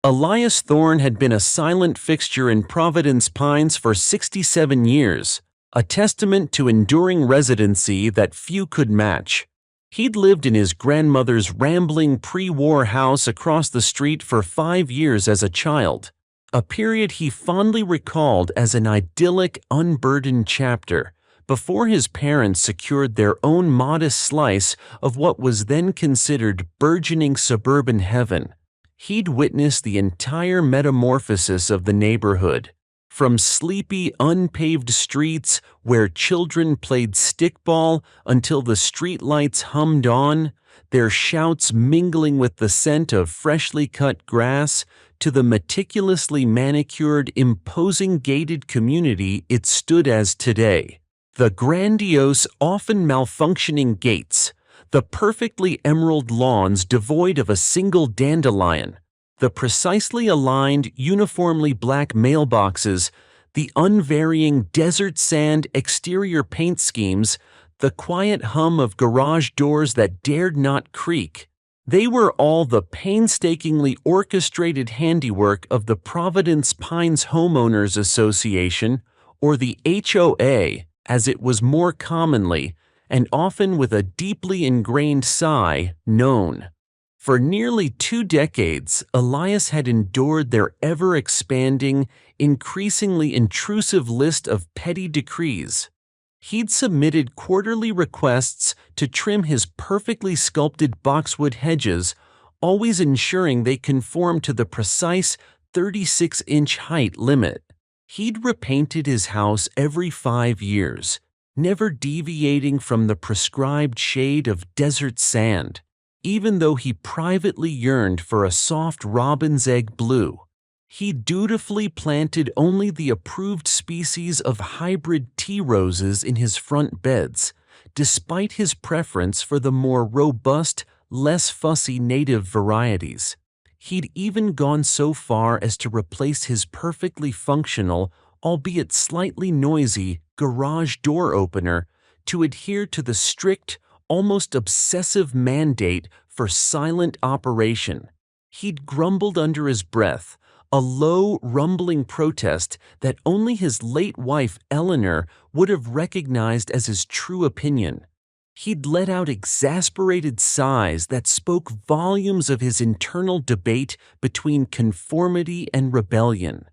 Elias Thorne had been a silent fixture in Providence Pines for 67 years, a testament to enduring residency that few could match. He'd lived in his grandmother's rambling pre-war house across the street for 5 years as a child, a period he fondly recalled as an idyllic, unburdened chapter, before his parents secured their own modest slice of what was then considered burgeoning suburban heaven. He'd witnessed the entire metamorphosis of the neighborhood, from sleepy, unpaved streets where children played stickball until the streetlights hummed on, their shouts mingling with the scent of freshly cut grass, to the meticulously manicured, imposing gated community it stood as today. The grandiose, often malfunctioning gates, the perfectly emerald lawns devoid of a single dandelion, the precisely aligned, uniformly black mailboxes, the unvarying desert sand exterior paint schemes, the quiet hum of garage doors that dared not creak. They were all the painstakingly orchestrated handiwork of the Providence Pines Homeowners Association, or the HOA, as it was more commonly, and often with a deeply ingrained sigh, known. For nearly 2 decades, Elias had endured their ever-expanding, increasingly intrusive list of petty decrees. He'd submitted quarterly requests to trim his perfectly sculpted boxwood hedges, always ensuring they conformed to the precise 36-inch height limit. He'd repainted his house every 5 years, never deviating from the prescribed shade of desert sand, even though he privately yearned for a soft robin's egg blue. He dutifully planted only the approved species of hybrid tea roses in his front beds, despite his preference for the more robust, less fussy native varieties. He'd even gone so far as to replace his perfectly functional, albeit slightly noisy, garage door opener to adhere to the strict, almost obsessive mandate for silent operation. He'd grumbled under his breath, a low, rumbling protest that only his late wife Eleanor would have recognized as his true opinion. He'd let out exasperated sighs that spoke volumes of his internal debate between conformity and rebellion.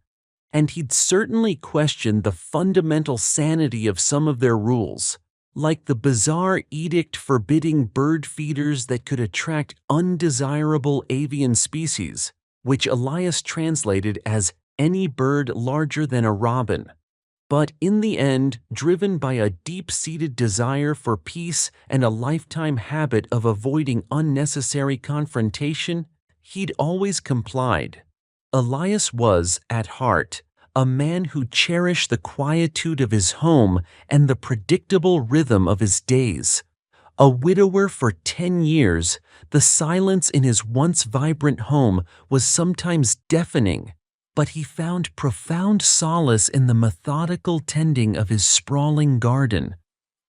And he'd certainly questioned the fundamental sanity of some of their rules, like the bizarre edict forbidding bird feeders that could attract undesirable avian species, which Elias translated as any bird larger than a robin. But in the end, driven by a deep-seated desire for peace and a lifetime habit of avoiding unnecessary confrontation, he'd always complied. Elias was, at heart, a man who cherished the quietude of his home and the predictable rhythm of his days. A widower for 10 years, the silence in his once vibrant home was sometimes deafening, but he found profound solace in the methodical tending of his sprawling garden,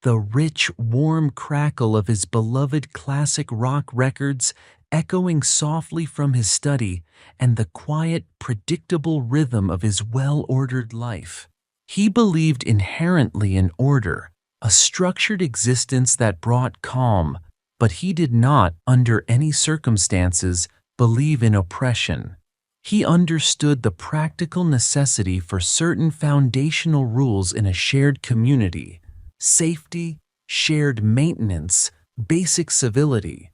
the rich, warm crackle of his beloved classic rock records echoing softly from his study, and the quiet, predictable rhythm of his well-ordered life. He believed inherently in order, a structured existence that brought calm, but he did not, under any circumstances, believe in oppression. He understood the practical necessity for certain foundational rules in a shared community: safety, shared maintenance, basic civility.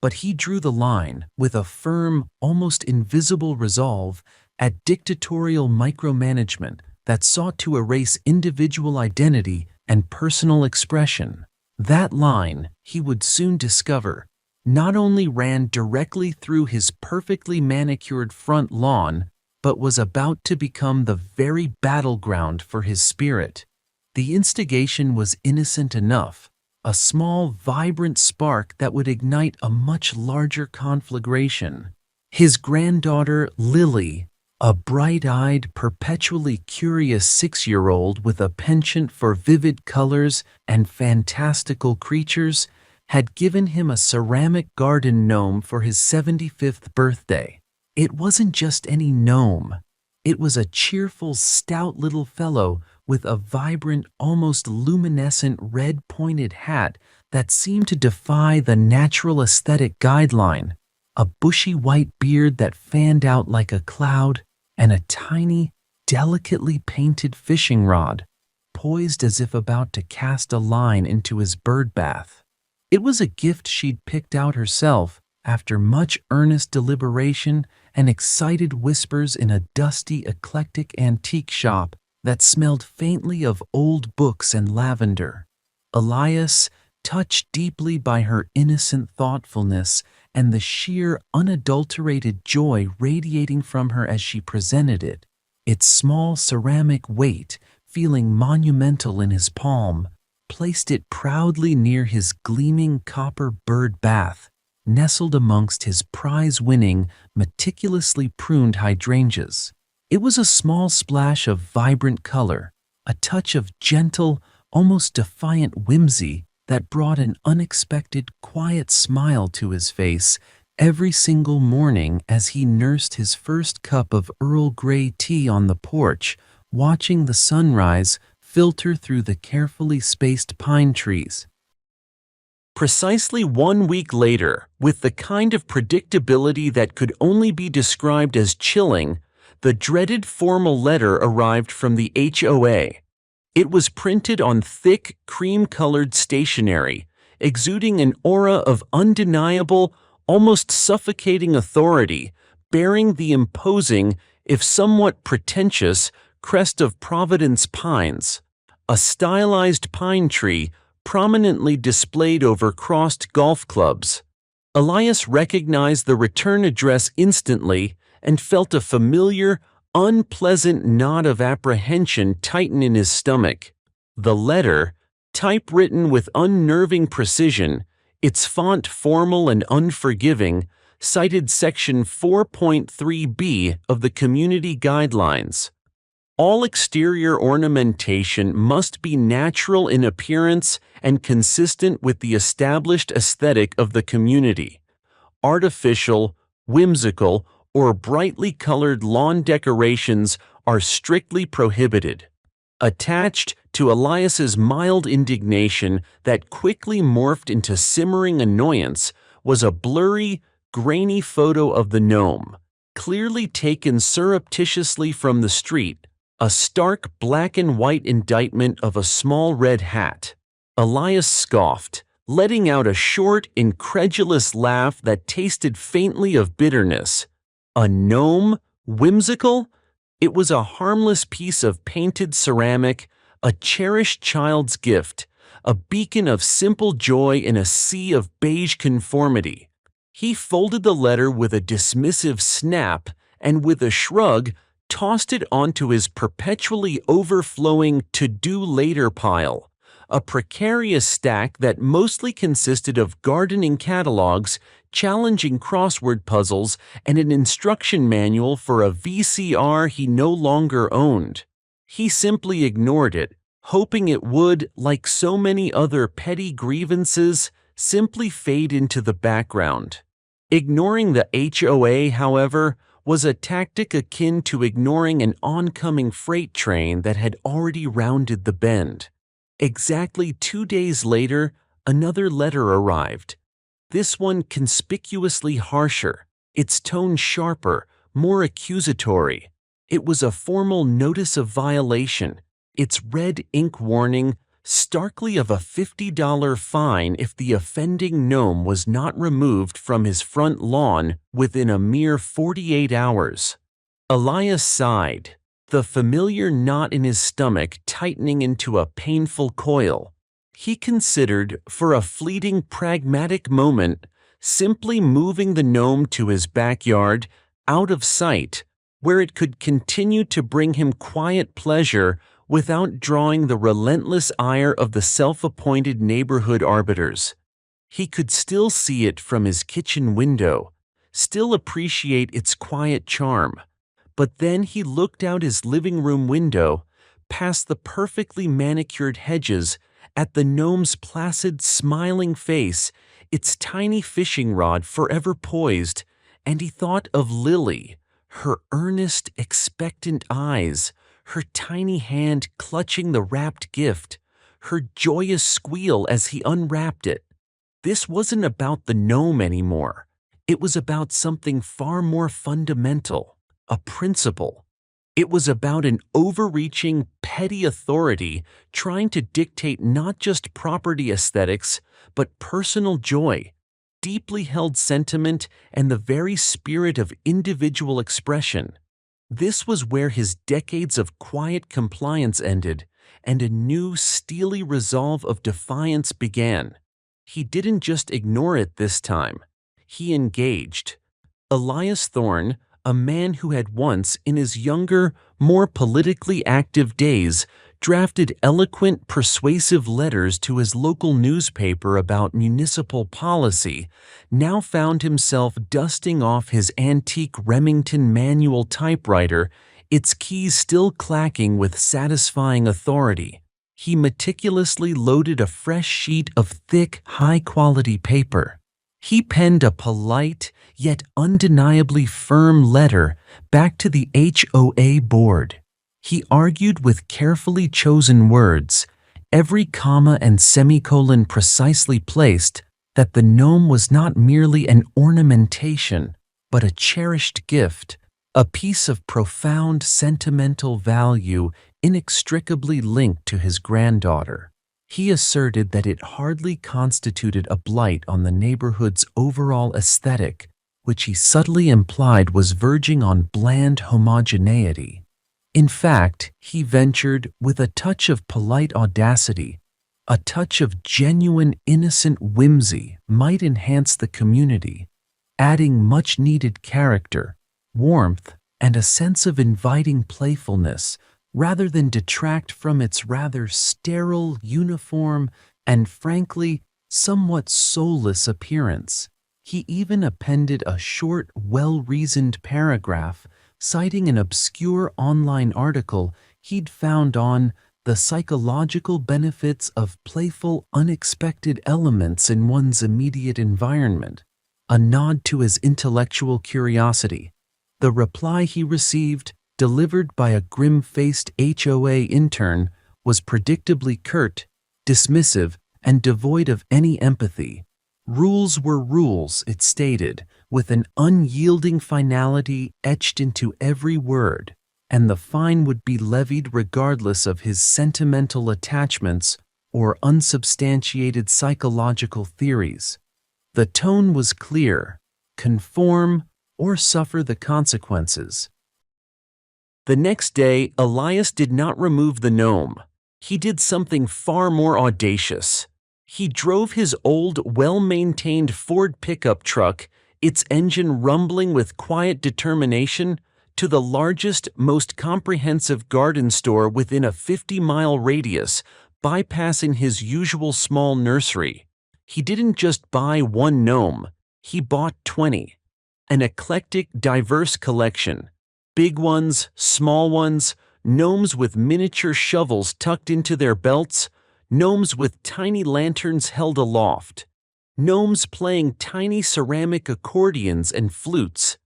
But he drew the line, with a firm, almost invisible resolve, at dictatorial micromanagement that sought to erase individual identity and personal expression. That line, he would soon discover, not only ran directly through his perfectly manicured front lawn, but was about to become the very battleground for his spirit. The instigation was innocent enough, a small, vibrant spark that would ignite a much larger conflagration. His granddaughter, Lily, a bright-eyed, perpetually curious 6-year-old with a penchant for vivid colors and fantastical creatures, had given him a ceramic garden gnome for his 75th birthday. It wasn't just any gnome. It was a cheerful, stout little fellow with a vibrant, almost luminescent red pointed hat that seemed to defy the natural aesthetic guideline, a bushy white beard that fanned out like a cloud, and a tiny, delicately painted fishing rod, poised as if about to cast a line into his bird bath. It was a gift she'd picked out herself after much earnest deliberation and excited whispers in a dusty, eclectic antique shop that smelled faintly of old books and lavender. Elias, touched deeply by her innocent thoughtfulness and the sheer, unadulterated joy radiating from her as she presented it, its small ceramic weight feeling monumental in his palm, placed it proudly near his gleaming copper bird bath, nestled amongst his prize-winning, meticulously pruned hydrangeas. It was a small splash of vibrant color, a touch of gentle, almost defiant whimsy that brought an unexpected, quiet smile to his face every single morning as he nursed his first cup of Earl Grey tea on the porch, watching the sunrise filter through the carefully spaced pine trees. Precisely 1 week later, with the kind of predictability that could only be described as chilling, the dreaded formal letter arrived from the HOA. It was printed on thick, cream-colored stationery, exuding an aura of undeniable, almost suffocating authority, bearing the imposing, if somewhat pretentious, crest of Providence pines, a stylized pine tree prominently displayed over crossed golf clubs. Elias recognized the return address instantly and felt a familiar, unpleasant knot of apprehension tighten in his stomach. The letter, typewritten with unnerving precision, its font formal and unforgiving, cited Section 4.3b of the Community Guidelines. All exterior ornamentation must be natural in appearance and consistent with the established aesthetic of the community. Artificial, whimsical, or brightly colored lawn decorations are strictly prohibited. Attached to Elias's mild indignation that quickly morphed into simmering annoyance was a blurry, grainy photo of the gnome, clearly taken surreptitiously from the street, a stark black and white indictment of a small red hat. Elias scoffed, letting out a short, incredulous laugh that tasted faintly of bitterness. A gnome? Whimsical? It was a harmless piece of painted ceramic, a cherished child's gift, a beacon of simple joy in a sea of beige conformity. He folded the letter with a dismissive snap and with a shrug tossed it onto his perpetually overflowing to-do-later pile, a precarious stack that mostly consisted of gardening catalogs, challenging crossword puzzles, and an instruction manual for a VCR he no longer owned. He simply ignored it, hoping it would, like so many other petty grievances, simply fade into the background. Ignoring the HOA, however, was a tactic akin to ignoring an oncoming freight train that had already rounded the bend. Exactly 2 days later, another letter arrived. This one conspicuously harsher, its tone sharper, more accusatory. It was a formal notice of violation, its red ink warning starkly of a $50 fine if the offending gnome was not removed from his front lawn within a mere 48 hours. Elias sighed, the familiar knot in his stomach tightening into a painful coil. He considered, for a fleeting pragmatic moment, simply moving the gnome to his backyard, out of sight, where it could continue to bring him quiet pleasure without drawing the relentless ire of the self-appointed neighborhood arbiters. He could still see it from his kitchen window, still appreciate its quiet charm. But then he looked out his living room window, past the perfectly manicured hedges, at the gnome's placid, smiling face, its tiny fishing rod forever poised, And he thought of Lily, her earnest, expectant eyes, her tiny hand clutching the wrapped gift, her joyous squeal as he unwrapped it. This wasn't about the gnome anymore. It was about something far more fundamental, a principle. It was about an overreaching, petty authority trying to dictate not just property aesthetics, but personal joy, deeply held sentiment, and the very spirit of individual expression. This was where his decades of quiet compliance ended, and a new, steely resolve of defiance began. He didn't just ignore it this time. He engaged. Elias Thorne, a man who had once, in his younger, more politically active days, drafted eloquent, persuasive letters to his local newspaper about municipal policy, now found himself dusting off his antique Remington manual typewriter, its keys still clacking with satisfying authority. He meticulously loaded a fresh sheet of thick, high-quality paper. He penned a polite, yet undeniably firm letter back to the HOA board. He argued with carefully chosen words, every comma and semicolon precisely placed, that the gnome was not merely an ornamentation, but a cherished gift, a piece of profound sentimental value inextricably linked to his granddaughter. He asserted that it hardly constituted a blight on the neighborhood's overall aesthetic, which he subtly implied was verging on bland homogeneity. In fact, he ventured, with a touch of polite audacity, a touch of genuine innocent whimsy might enhance the community, adding much-needed character, warmth, and a sense of inviting playfulness, rather than detract from its rather sterile, uniform, and frankly, somewhat soulless appearance. He even appended a short, well-reasoned paragraph citing an obscure online article he'd found on the psychological benefits of playful, unexpected elements in one's immediate environment, a nod to his intellectual curiosity. The reply he received, delivered by a grim-faced HOA intern, was predictably curt, dismissive, and devoid of any empathy. Rules were rules, it stated, with an unyielding finality etched into every word, and the fine would be levied regardless of his sentimental attachments or unsubstantiated psychological theories. The tone was clear: conform or suffer the consequences. The next day, Elias did not remove the gnome. He did something far more audacious. He drove his old, well-maintained Ford pickup truck, its engine rumbling with quiet determination, to the largest, most comprehensive garden store within a 50-mile radius, bypassing his usual small nursery. He didn't just buy one gnome, he bought 20. An eclectic, diverse collection. Big ones, small ones, gnomes with miniature shovels tucked into their belts, gnomes with tiny lanterns held aloft, gnomes playing tiny ceramic accordions and flutes,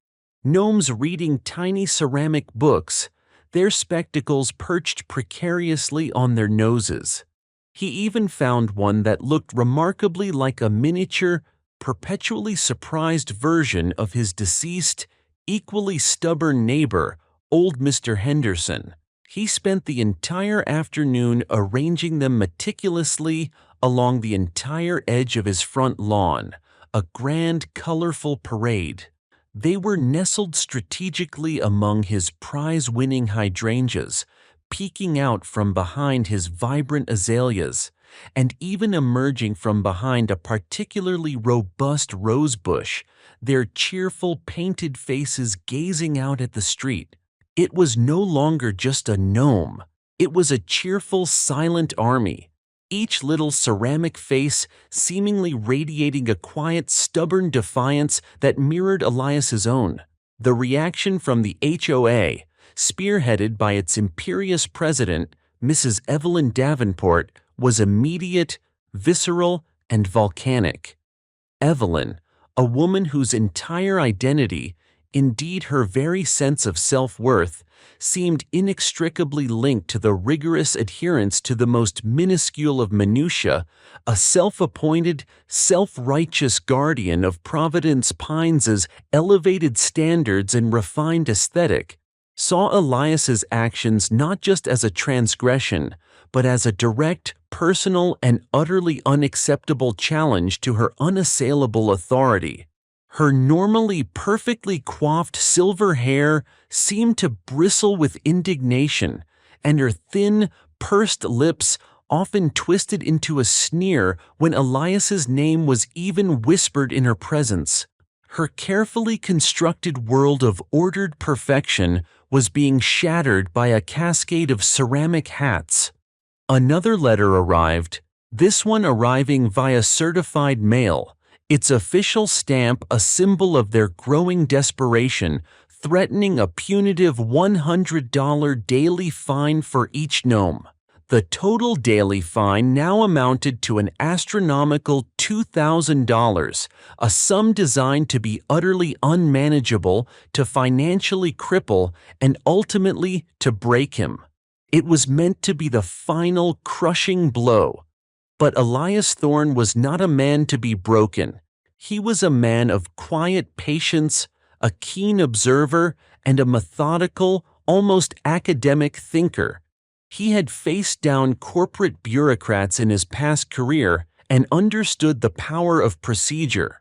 gnomes reading tiny ceramic books, their spectacles perched precariously on their noses. He even found one that looked remarkably like a miniature, perpetually surprised version of his deceased, equally stubborn neighbor, old Mr. Henderson. He spent the entire afternoon arranging them meticulously along the entire edge of his front lawn, a grand, colorful parade. They were nestled strategically among his prize-winning hydrangeas, peeking out from behind his vibrant azaleas, and even emerging from behind a particularly robust rose bush, their cheerful painted faces gazing out at the street. It was no longer just a gnome. It was a cheerful, silent army, each little ceramic face seemingly radiating a quiet, stubborn defiance that mirrored Elias's own. The reaction from the HOA, spearheaded by its imperious president, Mrs. Evelyn Davenport, was immediate, visceral, and volcanic. Evelyn, a woman whose entire identity, indeed her very sense of self-worth, seemed inextricably linked to the rigorous adherence to the most minuscule of minutiae, a self-appointed, self-righteous guardian of Providence Pines's elevated standards and refined aesthetic, saw Elias's actions not just as a transgression, but as a direct, personal, and utterly unacceptable challenge to her unassailable authority. Her normally perfectly coiffed silver hair seemed to bristle with indignation, and her thin, pursed lips often twisted into a sneer when Elias's name was even whispered in her presence. Her carefully constructed world of ordered perfection was being shattered by a cascade of ceramic hats. Another letter arrived, this one arriving via certified mail, its official stamp a symbol of their growing desperation, threatening a punitive $100 daily fine for each gnome. The total daily fine now amounted to an astronomical $2,000, a sum designed to be utterly unmanageable, to financially cripple, and ultimately to break him. It was meant to be the final crushing blow. But Elias Thorne was not a man to be broken. He was a man of quiet patience, a keen observer, and a methodical, almost academic thinker. He had faced down corporate bureaucrats in his past career and understood the power of procedure.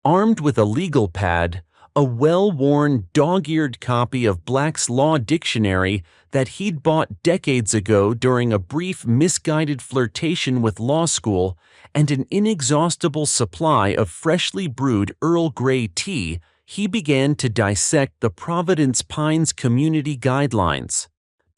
Armed with a legal pad, a well-worn, dog-eared copy of Black's Law Dictionary that he'd bought decades ago during a brief misguided flirtation with law school, and an inexhaustible supply of freshly brewed Earl Grey tea, he began to dissect the Providence Pines Community Guidelines.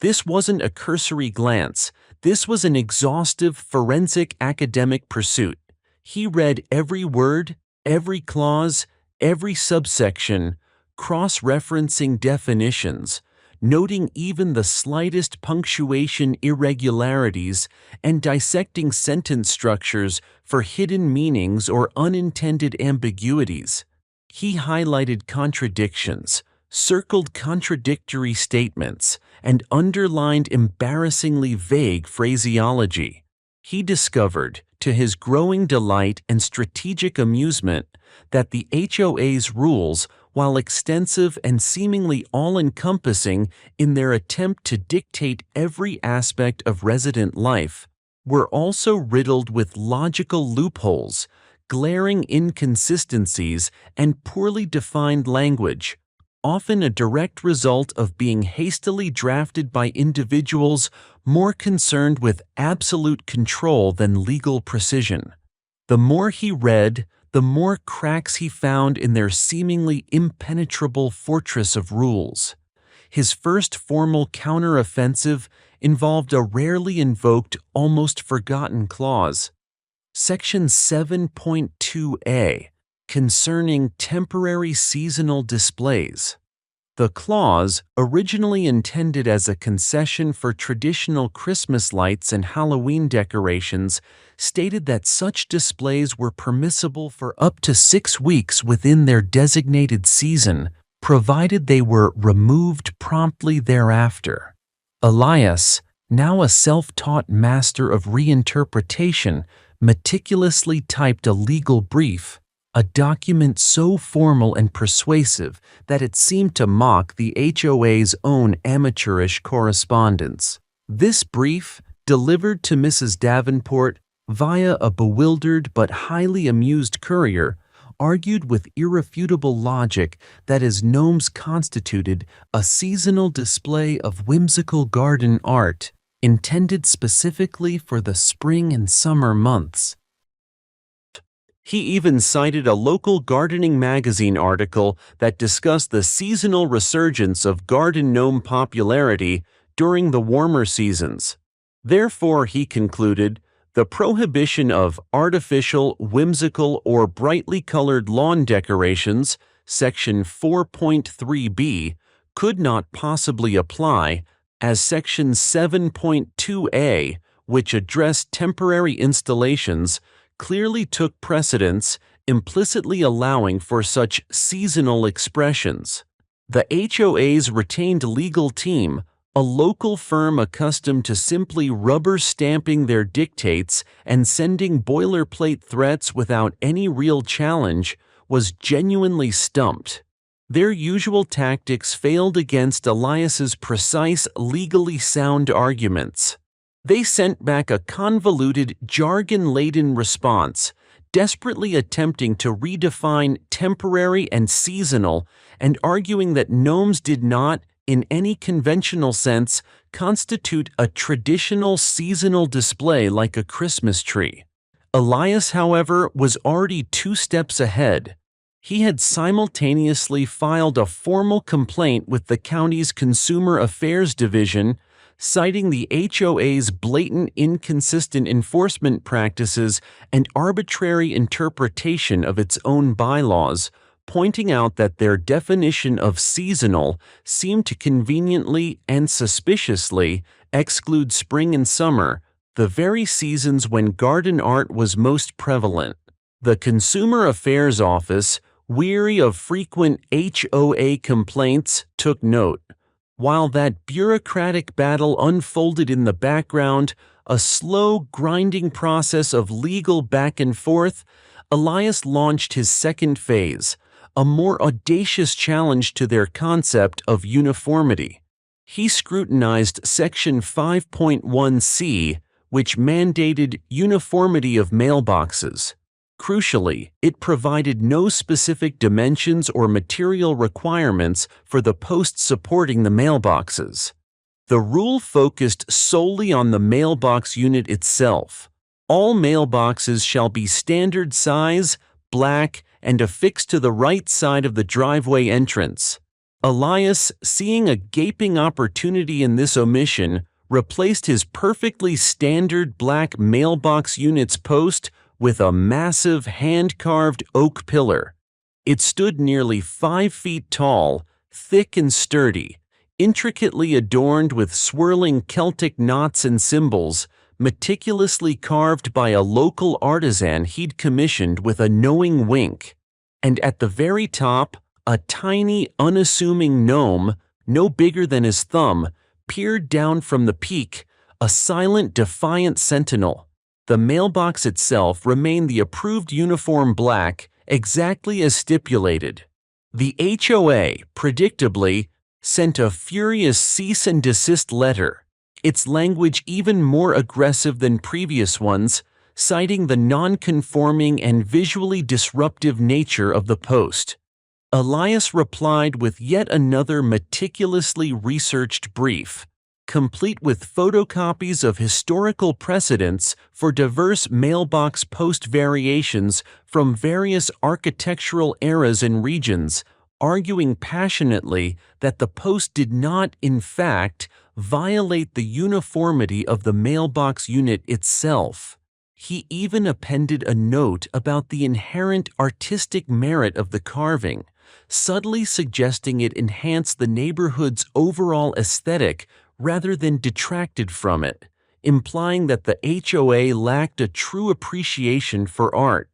This wasn't a cursory glance. This was an exhaustive, forensic academic pursuit. He read every word, every clause, every subsection, cross-referencing definitions, noting even the slightest punctuation irregularities, and dissecting sentence structures for hidden meanings or unintended ambiguities. He highlighted contradictions, circled contradictory statements, and underlined embarrassingly vague phraseology. He discovered, to his growing delight and strategic amusement, that the HOA's rules, while extensive and seemingly all-encompassing in their attempt to dictate every aspect of resident life, were also riddled with logical loopholes, glaring inconsistencies, and poorly defined language, often a direct result of being hastily drafted by individuals more concerned with absolute control than legal precision. The more he read, the more cracks he found in their seemingly impenetrable fortress of rules. His first formal counteroffensive involved a rarely invoked, almost forgotten clause. Section 7.2a, concerning temporary seasonal displays. The clause, originally intended as a concession for traditional Christmas lights and Halloween decorations, stated that such displays were permissible for up to 6 weeks within their designated season, provided they were removed promptly thereafter. Elias, now a self-taught master of reinterpretation, meticulously typed a legal brief, a document so formal and persuasive that it seemed to mock the HOA's own amateurish correspondence. This brief, delivered to Mrs. Davenport via a bewildered but highly amused courier, argued with irrefutable logic that his gnomes constituted a seasonal display of whimsical garden art intended specifically for the spring and summer months. He even cited a local gardening magazine article that discussed the seasonal resurgence of garden gnome popularity during the warmer seasons. Therefore, he concluded, the prohibition of artificial, whimsical, or brightly colored lawn decorations, Section 4.3b, could not possibly apply, as Section 7.2a, which addressed temporary installations, clearly took precedence implicitly allowing for such seasonal expressions. The HOA's retained legal team, a local firm accustomed to simply rubber stamping their dictates and sending boilerplate threats without any real challenge, was genuinely stumped. Their usual tactics failed against Elias's precise, legally sound arguments. They sent back a convoluted, jargon-laden response, desperately attempting to redefine temporary and seasonal, and arguing that gnomes did not, in any conventional sense, constitute a traditional seasonal display like a Christmas tree. Elias, however, was already 2 steps ahead. He had simultaneously filed a formal complaint with the county's Consumer Affairs Division, citing the HOA's blatant inconsistent enforcement practices and arbitrary interpretation of its own bylaws, pointing out that their definition of seasonal seemed to conveniently and suspiciously exclude spring and summer, the very seasons when garden art was most prevalent. The Consumer Affairs Office, weary of frequent HOA complaints, took note. While that bureaucratic battle unfolded in the background, a slow, grinding process of legal back and forth, Elias launched his second phase, a more audacious challenge to their concept of uniformity. He scrutinized Section 5.1c, which mandated uniformity of mailboxes. Crucially, it provided no specific dimensions or material requirements for the posts supporting the mailboxes. The rule focused solely on the mailbox unit itself. All mailboxes shall be standard size, black, and affixed to the right side of the driveway entrance. Elias, seeing a gaping opportunity in this omission, replaced his perfectly standard black mailbox unit's post with a massive hand-carved oak pillar. It stood nearly 5 feet tall, thick and sturdy, intricately adorned with swirling Celtic knots and symbols, meticulously carved by a local artisan he'd commissioned with a knowing wink. And at the very top, a tiny, unassuming gnome, no bigger than his thumb, peered down from the peak, a silent, defiant sentinel. The mailbox itself remained the approved uniform black, exactly as stipulated. The HOA, predictably, sent a furious cease and desist letter, its language even more aggressive than previous ones, citing the non-conforming and visually disruptive nature of the post. Elias replied with yet another meticulously researched brief, complete with photocopies of historical precedents for diverse mailbox post variations from various architectural eras and regions, arguing passionately that the post did not, in fact, violate the uniformity of the mailbox unit itself. He even appended a note about the inherent artistic merit of the carving, subtly suggesting it enhanced the neighborhood's overall aesthetic rather than detracted from it, implying that the HOA lacked a true appreciation for art.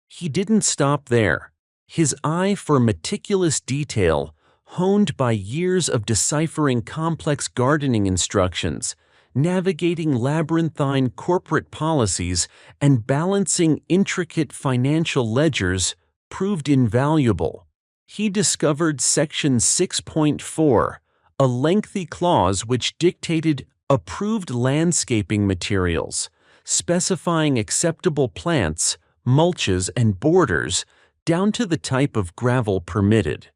He didn't stop there. His eye for meticulous detail, honed by years of deciphering complex gardening instructions, navigating labyrinthine corporate policies, and balancing intricate financial ledgers, proved invaluable. He discovered Section 6.4, a lengthy clause which dictated approved landscaping materials, specifying acceptable plants, mulches, and borders, down to the type of gravel permitted.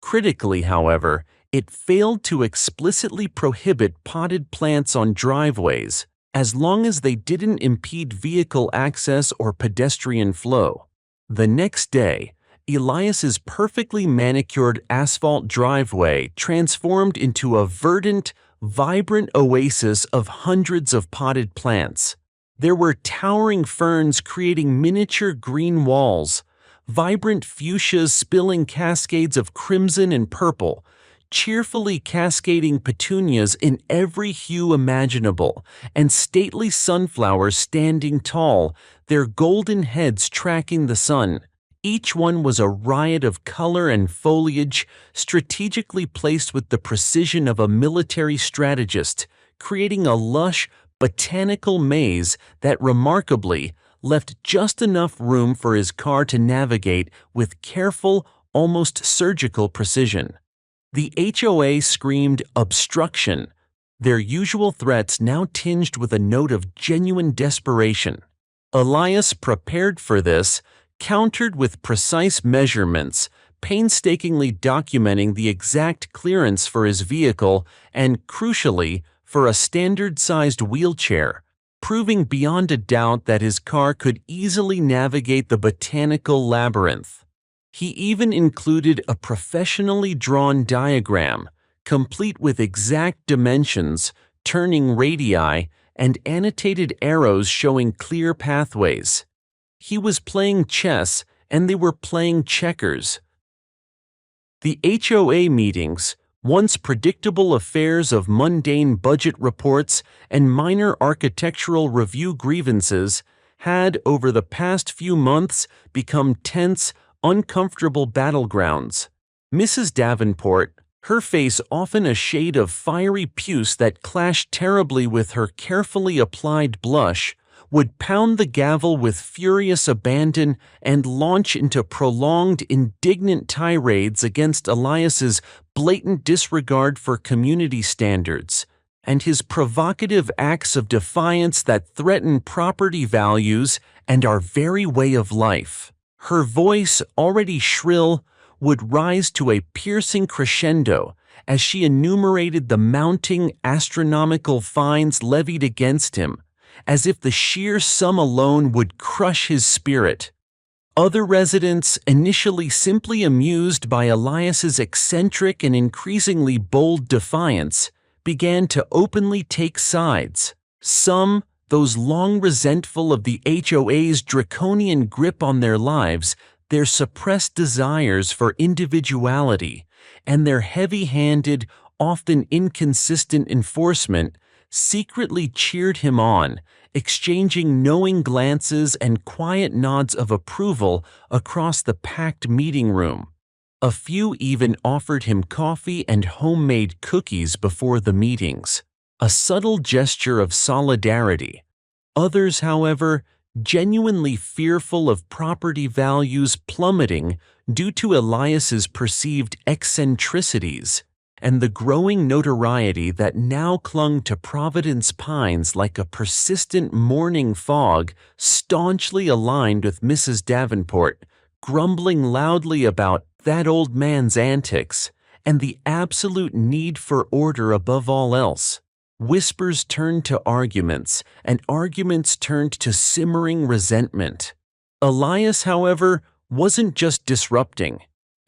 Critically, however, it failed to explicitly prohibit potted plants on driveways, as long as they didn't impede vehicle access or pedestrian flow. The next day, Elias's perfectly manicured asphalt driveway transformed into a verdant, vibrant oasis of hundreds of potted plants. There were towering ferns creating miniature green walls, vibrant fuchsias spilling cascades of crimson and purple, cheerfully cascading petunias in every hue imaginable, and stately sunflowers standing tall, their golden heads tracking the sun. Each one was a riot of color and foliage, strategically placed with the precision of a military strategist, creating a lush, botanical maze that remarkably left just enough room for his car to navigate with careful, almost surgical precision. The HOA screamed obstruction, their usual threats now tinged with a note of genuine desperation. Elias, prepared for this, countered with precise measurements, painstakingly documenting the exact clearance for his vehicle and, crucially, for a standard-sized wheelchair, proving beyond a doubt that his car could easily navigate the botanical labyrinth. He even included a professionally drawn diagram, complete with exact dimensions, turning radii, and annotated arrows showing clear pathways. He was playing chess, and they were playing checkers. The HOA meetings, once predictable affairs of mundane budget reports and minor architectural review grievances, had, over the past few months, become tense, uncomfortable battlegrounds. Mrs. Davenport, her face often a shade of fiery puce that clashed terribly with her carefully applied blush, would pound the gavel with furious abandon and launch into prolonged, indignant tirades against Elias's blatant disregard for community standards and his provocative acts of defiance that threaten property values and our very way of life. Her voice, already shrill, would rise to a piercing crescendo as she enumerated the mounting astronomical fines levied against him, as if the sheer sum alone would crush his spirit. Other residents, initially simply amused by Elias's eccentric and increasingly bold defiance, began to openly take sides. Some, those long resentful of the HOA's draconian grip on their lives, their suppressed desires for individuality, and their heavy-handed, often inconsistent enforcement, secretly cheered him on, exchanging knowing glances and quiet nods of approval across the packed meeting room. A few even offered him coffee and homemade cookies before the meetings, a subtle gesture of solidarity. Others, however, genuinely fearful of property values plummeting due to Elias's perceived eccentricities, and the growing notoriety that now clung to Providence Pines like a persistent morning fog, staunchly aligned with Mrs. Davenport, grumbling loudly about that old man's antics and the absolute need for order above all else. Whispers turned to arguments, and arguments turned to simmering resentment. Elias, however, wasn't just disrupting.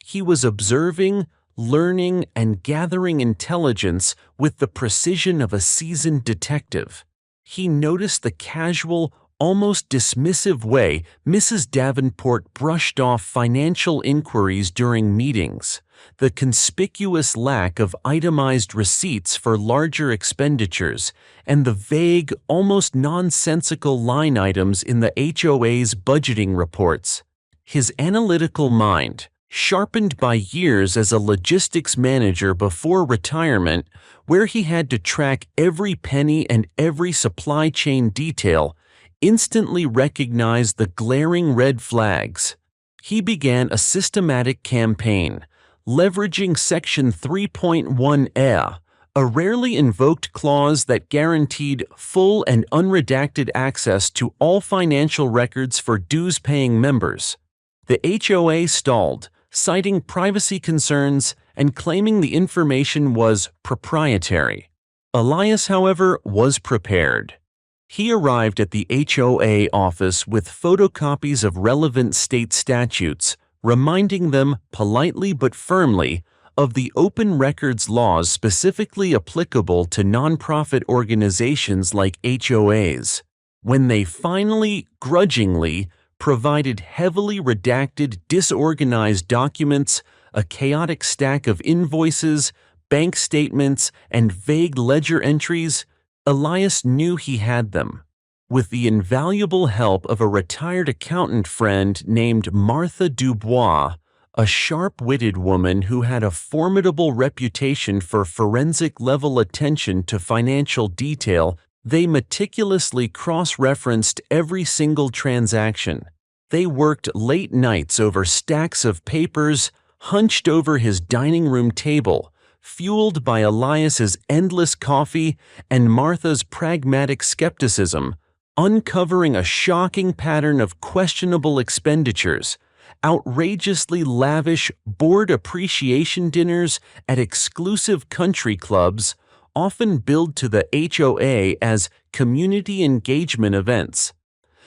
He was observing, learning, and gathering intelligence with the precision of a seasoned detective. He noticed the casual, almost dismissive way Mrs. Davenport brushed off financial inquiries during meetings, the conspicuous lack of itemized receipts for larger expenditures, and the vague, almost nonsensical line items in the HOA's budgeting reports. His analytical mind, sharpened by years as a logistics manager before retirement, where he had to track every penny and every supply chain detail, instantly recognized the glaring red flags. He began a systematic campaign, leveraging Section 3.1A, a rarely invoked clause that guaranteed full and unredacted access to all financial records for dues-paying members. The HOA stalled, citing privacy concerns and claiming the information was proprietary. Elias, however, was prepared. He arrived at the HOA office with photocopies of relevant state statutes, reminding them, politely but firmly, of the open records laws specifically applicable to nonprofit organizations like HOAs. When they finally, grudgingly, provided heavily redacted, disorganized documents, a chaotic stack of invoices, bank statements, and vague ledger entries, Elias knew he had them. With the invaluable help of a retired accountant friend named Martha Dubois, a sharp-witted woman who had a formidable reputation for forensic-level attention to financial detail, they meticulously cross-referenced every single transaction. They worked late nights over stacks of papers, hunched over his dining room table, fueled by Elias's endless coffee and Martha's pragmatic skepticism, uncovering a shocking pattern of questionable expenditures, outrageously lavish board appreciation dinners at exclusive country clubs, often billed to the HOA as community engagement events,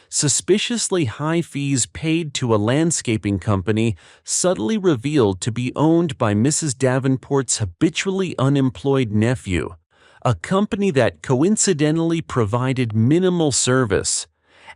suspiciously high fees paid to a landscaping company subtly revealed to be owned by Mrs. Davenport's habitually unemployed nephew, a company that coincidentally provided minimal service,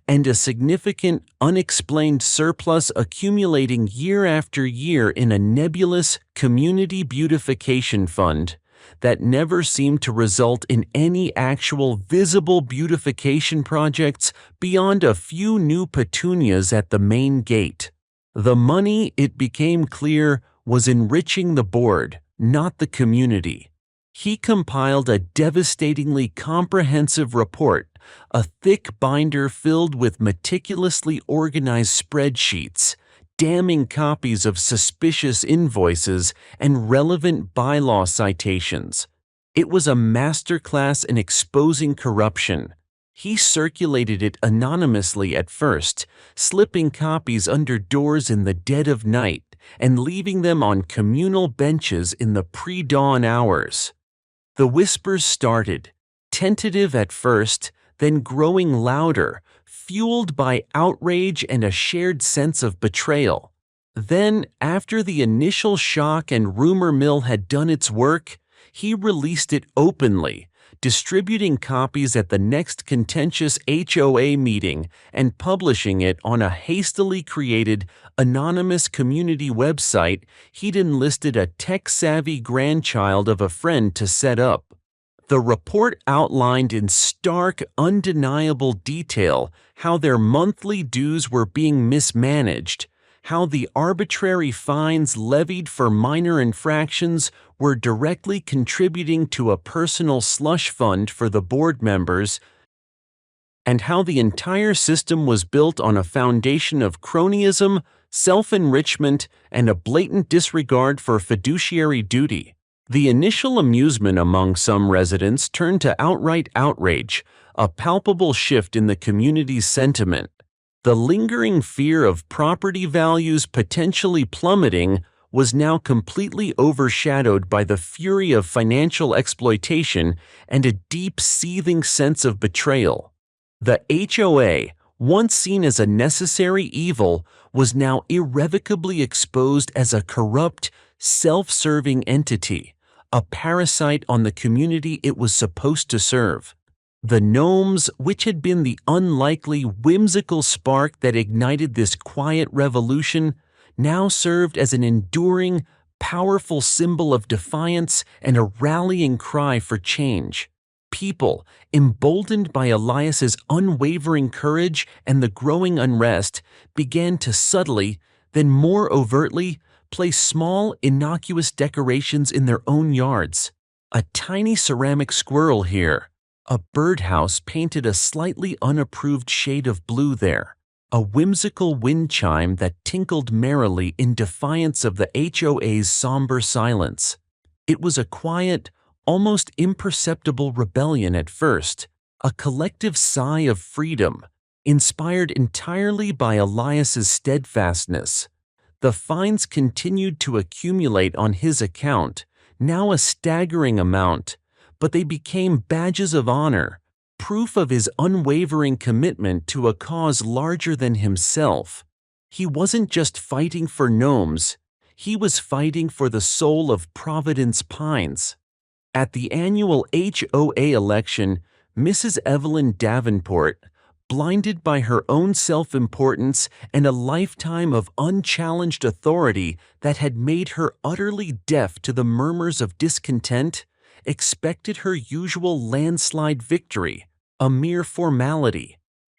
and a significant unexplained surplus accumulating year after year in a nebulous community beautification fund that never seemed to result in any actual visible beautification projects beyond a few new petunias at the main gate. The money, it became clear, was enriching the board, not the community. He compiled a devastatingly comprehensive report, a thick binder filled with meticulously organized spreadsheets, damning copies of suspicious invoices, and relevant bylaw citations. It was a masterclass in exposing corruption. He circulated it anonymously at first, slipping copies under doors in the dead of night and leaving them on communal benches in the pre-dawn hours. The whispers started, tentative at first, then growing louder, fueled by outrage and a shared sense of betrayal. Then, after the initial shock and rumor mill had done its work, he released it openly, distributing copies at the next contentious HOA meeting and publishing it on a hastily created, anonymous community website he'd enlisted a tech-savvy grandchild of a friend to set up. The report outlined in stark, undeniable detail how their monthly dues were being mismanaged, how the arbitrary fines levied for minor infractions were directly contributing to a personal slush fund for the board members, and how the entire system was built on a foundation of cronyism, self-enrichment, and a blatant disregard for fiduciary duty. The initial amusement among some residents turned to outright outrage, a palpable shift in the community's sentiment. The lingering fear of property values potentially plummeting was now completely overshadowed by the fury of financial exploitation and a deep, seething sense of betrayal. The HOA, once seen as a necessary evil, was now irrevocably exposed as a corrupt, self-serving entity, a parasite on the community it was supposed to serve. The gnomes, which had been the unlikely, whimsical spark that ignited this quiet revolution, now served as an enduring, powerful symbol of defiance and a rallying cry for change. People, emboldened by Elias's unwavering courage and the growing unrest, began to subtly, then more overtly, place small, innocuous decorations in their own yards. A tiny ceramic squirrel here, a birdhouse painted a slightly unapproved shade of blue there, a whimsical wind chime that tinkled merrily in defiance of the HOA's somber silence. It was a quiet, almost imperceptible rebellion at first, a collective sigh of freedom, inspired entirely by Elias's steadfastness. The fines continued to accumulate on his account, now a staggering amount, but they became badges of honor, proof of his unwavering commitment to a cause larger than himself. He wasn't just fighting for gnomes, he was fighting for the soul of Providence Pines. At the annual HOA election, Mrs. Evelyn Davenport, blinded by her own self-importance and a lifetime of unchallenged authority that had made her utterly deaf to the murmurs of discontent, expected her usual landslide victory, a mere formality.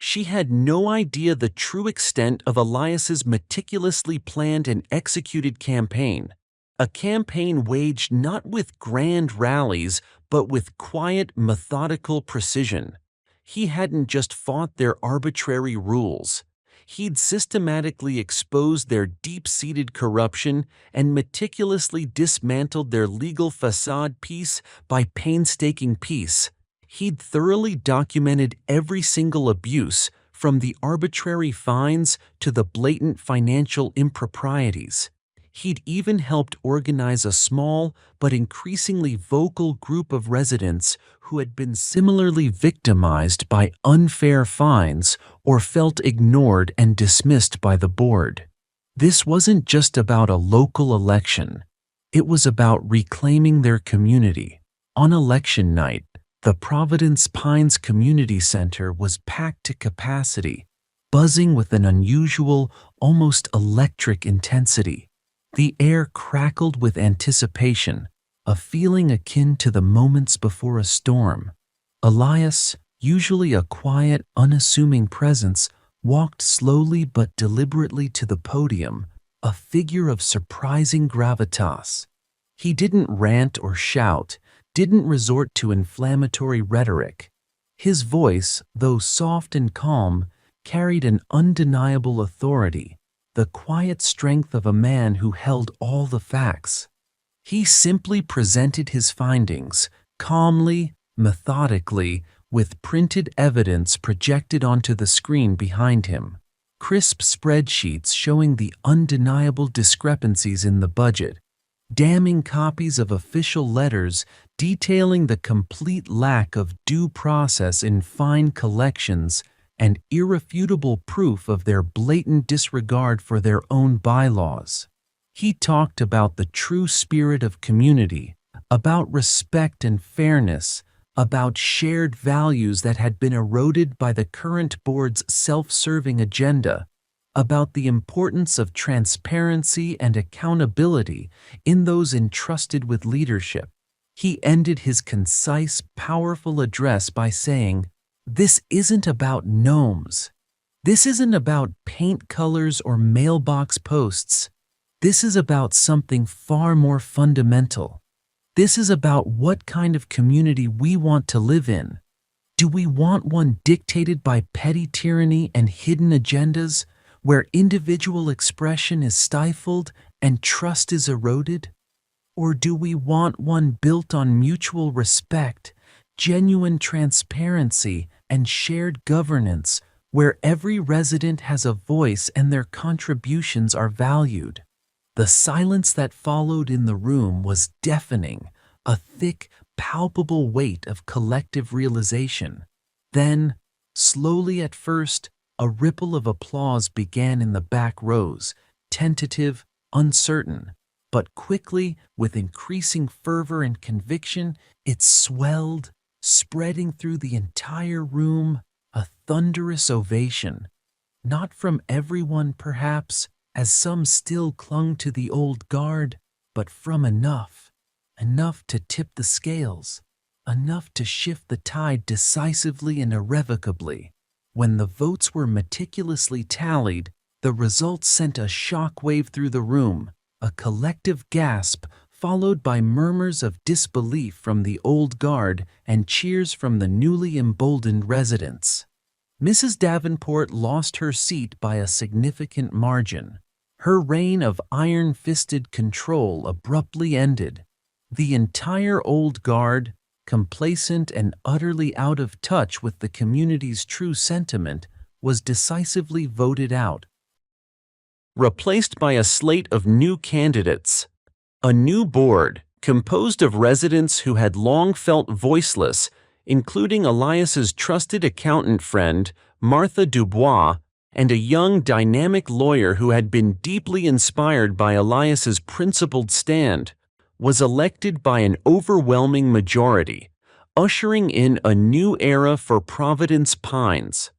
She had no idea the true extent of Elias's meticulously planned and executed campaign. A campaign waged not with grand rallies, but with quiet, methodical precision. He hadn't just fought their arbitrary rules. He'd systematically exposed their deep-seated corruption and meticulously dismantled their legal facade piece by painstaking piece. He'd thoroughly documented every single abuse, from the arbitrary fines to the blatant financial improprieties. He'd even helped organize a small but increasingly vocal group of residents who had been similarly victimized by unfair fines or felt ignored and dismissed by the board. This wasn't just about a local election. It was about reclaiming their community. On election night, the Providence Pines Community Center was packed to capacity, buzzing with an unusual, almost electric intensity. The air crackled with anticipation, a feeling akin to the moments before a storm. Elias, usually a quiet, unassuming presence, walked slowly but deliberately to the podium, a figure of surprising gravitas. He didn't rant or shout, didn't resort to inflammatory rhetoric. His voice, though soft and calm, carried an undeniable authority, the quiet strength of a man who held all the facts. He simply presented his findings, calmly, methodically, with printed evidence projected onto the screen behind him. Crisp spreadsheets showing the undeniable discrepancies in the budget, damning copies of official letters detailing the complete lack of due process in fine collections, and irrefutable proof of their blatant disregard for their own bylaws. He talked about the true spirit of community, about respect and fairness, about shared values that had been eroded by the current board's self-serving agenda, about the importance of transparency and accountability in those entrusted with leadership. He ended his concise, powerful address by saying, "This isn't about gnomes. This isn't about paint colors or mailbox posts. This is about something far more fundamental. This is about what kind of community we want to live in. Do we want one dictated by petty tyranny and hidden agendas, where individual expression is stifled and trust is eroded? Or do we want one built on mutual respect, genuine transparency, and shared governance, where every resident has a voice and their contributions are valued?" The silence that followed in the room was deafening, a thick, palpable weight of collective realization. Then, slowly at first, a ripple of applause began in the back rows, tentative, uncertain, but quickly, with increasing fervor and conviction, it swelled, spreading through the entire room, a thunderous ovation. Not from everyone, perhaps, as some still clung to the old guard, but from enough to tip the scales, enough to shift the tide decisively and irrevocably. When the votes were meticulously tallied, the results sent a shock wave through the room, a collective gasp followed by murmurs of disbelief from the old guard and cheers from the newly emboldened residents. Mrs. Davenport lost her seat by a significant margin. Her reign of iron-fisted control abruptly ended. The entire old guard, complacent and utterly out of touch with the community's true sentiment, was decisively voted out, replaced by a slate of new candidates. A new board, composed of residents who had long felt voiceless, including Elias's trusted accountant friend, Martha Dubois, and a young, dynamic lawyer who had been deeply inspired by Elias's principled stand, was elected by an overwhelming majority, ushering in a new era for Providence Pines.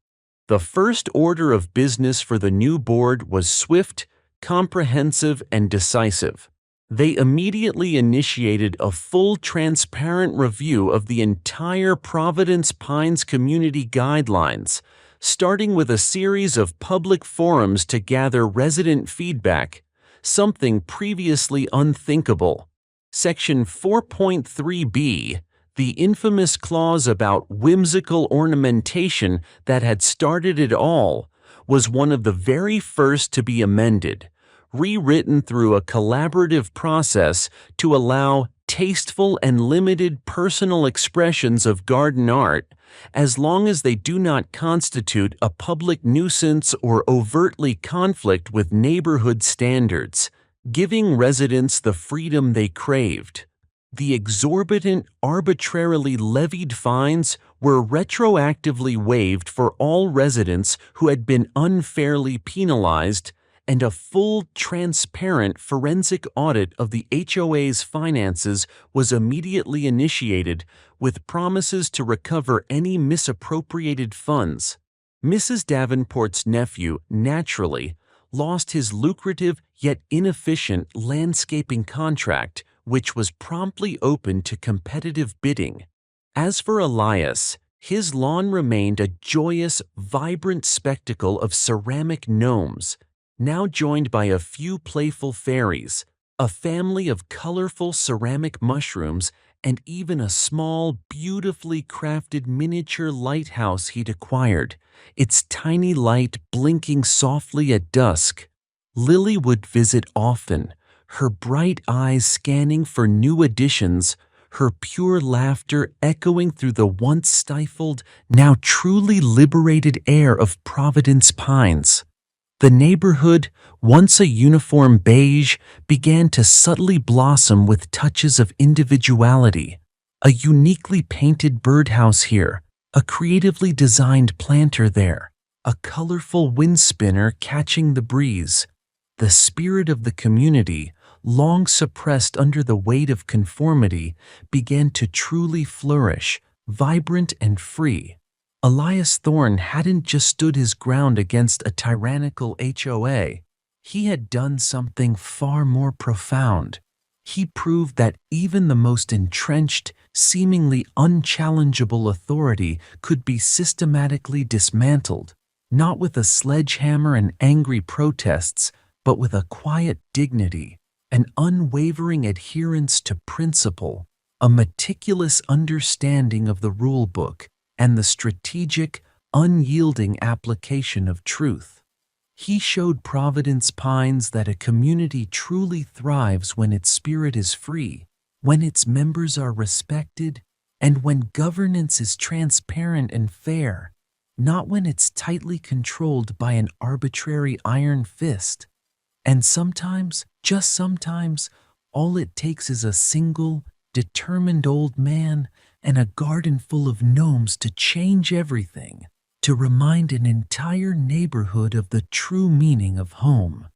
The first order of business for the new board was swift, comprehensive, and decisive. They immediately initiated a full, transparent review of the entire Providence Pines community guidelines, starting with a series of public forums to gather resident feedback, something previously unthinkable. Section 4.3b, the infamous clause about whimsical ornamentation that had started it all, was one of the very first to be amended, rewritten through a collaborative process to allow tasteful and limited personal expressions of garden art, as long as they do not constitute a public nuisance or overtly conflict with neighborhood standards, giving residents the freedom they craved. The exorbitant, arbitrarily levied fines were retroactively waived for all residents who had been unfairly penalized, and a full, transparent forensic audit of the HOA's finances was immediately initiated, with promises to recover any misappropriated funds. Mrs. Davenport's nephew, naturally, lost his lucrative yet inefficient landscaping contract, which was promptly open to competitive bidding. As for Elias, his lawn remained a joyous, vibrant spectacle of ceramic gnomes, now joined by a few playful fairies, a family of colorful ceramic mushrooms, and even a small, beautifully crafted miniature lighthouse he'd acquired, its tiny light blinking softly at dusk. Lily would visit often, her bright eyes scanning for new additions, her pure laughter echoing through the once stifled, now truly liberated air of Providence Pines. The neighborhood, once a uniform beige, began to subtly blossom with touches of individuality. A uniquely painted birdhouse here, a creatively designed planter there, a colorful wind spinner catching the breeze. The spirit of the community, long suppressed under the weight of conformity, began to truly flourish, vibrant and free. Elias Thorne hadn't just stood his ground against a tyrannical HOA. He had done something far more profound. He proved that even the most entrenched, seemingly unchallengeable authority could be systematically dismantled, not with a sledgehammer and angry protests, but with a quiet dignity, an unwavering adherence to principle, a meticulous understanding of the rule book, and the strategic, unyielding application of truth. He showed Providence Pines that a community truly thrives when its spirit is free, when its members are respected, and when governance is transparent and fair, not when it's tightly controlled by an arbitrary iron fist. And sometimes, just sometimes, all it takes is a single, determined old man and a garden full of gnomes to change everything, to remind an entire neighborhood of the true meaning of home.